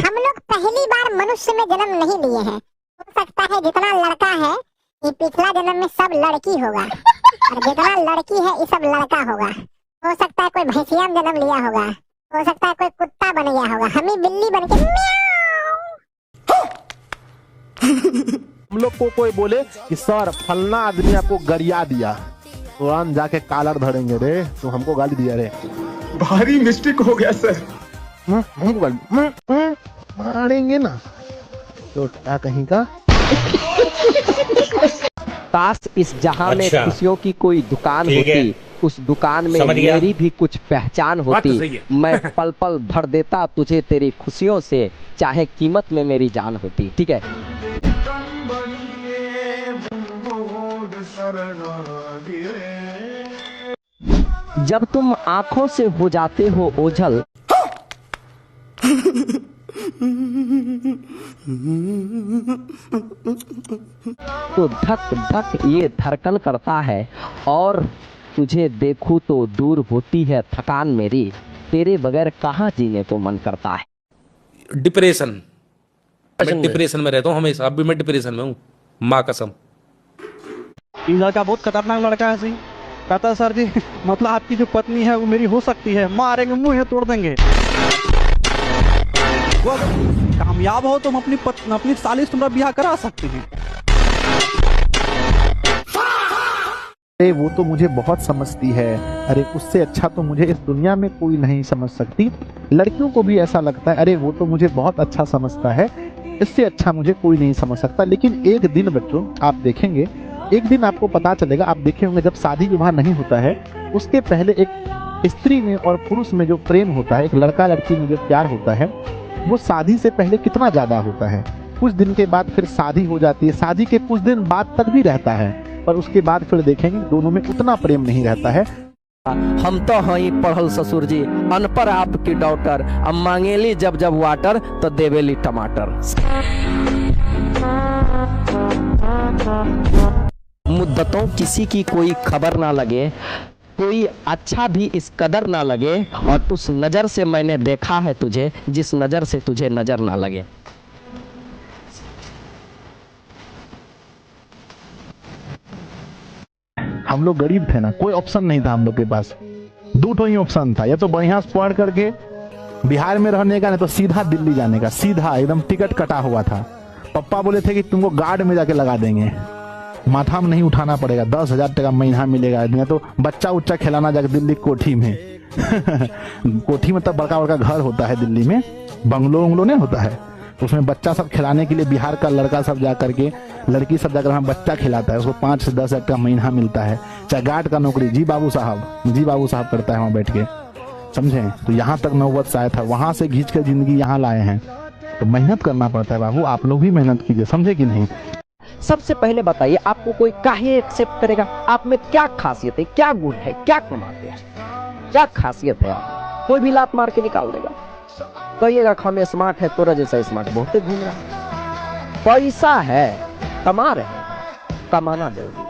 हम लोग पहली बार मनुष्य में जन्म नहीं लिए हैं। हो सकता है जितना लड़का है ये पिछला जन्म में सब लड़की होगा, और जितना लड़की है ये सब लड़का होगा। हो सकता है कोई भैंसिया में जन्म लिया होगा, हो सकता है कोई कुत्ता बन गया होगा, हम ही बिल्ली बन के हम लोग को कोई बोले कि सर फलना आदमी आपको गरिया दिया, तुरंत जाके कालर धरेंगे रे, तो हमको गाली दिया रे, भारी मिस्टेक हो गया सर। हमको गाली मारेंगे ना तो क्या कहीं का। काश इस जहां में अच्छा। खुशियों की कोई दुकान ठीक है। होती, उस दुकान में समझ गया। मेरी भी कुछ पहचान बात तो होती। सही है। मैं पल पल भर देता तुझे तेरी खुशियों से, चाहे कीमत में मेरी जान होती। ठीक है। जब तुम आंखों से हो जाते हो ओझल, तो धक धक ये धड़कन करता है, और तुझे देखूं तो दूर होती है थकान मेरी, तेरे बगैर कहाँ जीने को मन करता है। डिप्रेशन, मैं डिप्रेशन में रहता हूँ हमेशा, अब भी मैं डिप्रेशन में हूँ, माँ कसम। ये लड़का बहुत खतरनाक लड़का है। सही कहता है सर जी, मतलब आपकी जो पत्नी है वो मेरी हो सकती है, मारेंगे मुंह तोड़ देंगे। वो अगर कामयाब हो तो हम अपनी साली से तुम्हारा ब्याह करा सकते हैं। अरे वो तो मुझे बहुत समझती है, अरे उससे अच्छा तो मुझे इस दुनिया में कोई नहीं समझ सकती। लड़कियों को भी ऐसा लगता है, अरे वो तो मुझे बहुत अच्छा समझता है, इससे अच्छा मुझे कोई नहीं समझ सकता। लेकिन एक दिन बच्चों आप देखेंगे, एक दिन आपको पता चलेगा, आप देखे होंगे जब शादी विवाह नहीं होता है उसके पहले एक स्त्री में और पुरुष में जो प्रेम होता है, एक लड़का लड़की में जो प्यार होता है, वो शादी से पहले कितना ज्यादा होता है। कुछ दिन के बाद फिर शादी हो जाती है, शादी के कुछ दिन बाद तक भी रहता है, पर उसके बाद फिर देखेंगे दोनों में उतना प्रेम नहीं रहता है। हम तो हई पढ़ल ससुर जी, अनपढ़ आपकी डॉक्टर, अब मांगेली जब जब वाटर तो देवेली टमाटर। मुद्दतों किसी की कोई खबर ना लगे, कोई अच्छा भी इस कदर ना लगे, और उस नजर से मैंने देखा है तुझे जिस नजर से तुझे नजर ना लगे। हम लोग गरीब थे ना, कोई ऑप्शन नहीं था हम लोग के पास, दो ही ऑप्शन था, या तो बढ़िया से पढ़ करके बिहार में रहने का, नहीं तो सीधा दिल्ली जाने का, सीधा एकदम टिकट कटा हुआ था। पापा बोले थे कि तुमको गार्ड में जाके लगा देंगे, माथा में नहीं उठाना पड़ेगा, 10,000 टका महीना मिलेगा, नहीं तो बच्चा उच्चा खिलाना जाके दिल्ली कोठी में कोठी में तब बड़का बड़का घर होता है दिल्ली में, बंगलो उंगलो नहीं होता है, उसमें बच्चा सब खिलाने के लिए बिहार का लड़का सब जा करके, लड़की सब जाकर वहाँ बच्चा खिलाता है, उसको 5 से 10 हज़ार का महीना मिलता है, चाहे गार्ड का नौकरी जी बाबू साहब करता है वहाँ बैठ के, समझे। तो यहाँ तक नौबत से आया था, वहाँ से खींच कर जिंदगी यहाँ लाए हैं, तो मेहनत करना पड़ता है बाबू, आप लोग भी मेहनत कीजिए, समझे कि नहीं। सबसे पहले बताइए, आपको कोई काहे एक्सेप्ट करेगा? आप में क्या खासियत है, क्या गुण है, क्या कमाते हैं, क्या खासियत है? आप कोई भी लात मार के निकाल देगा। कहिएगा हम स्मार्ट है, तोरा जैसा स्मार्ट बहुत घूम रहा है। पैसा है, कमा रहे हैं, कमाना जरूरी।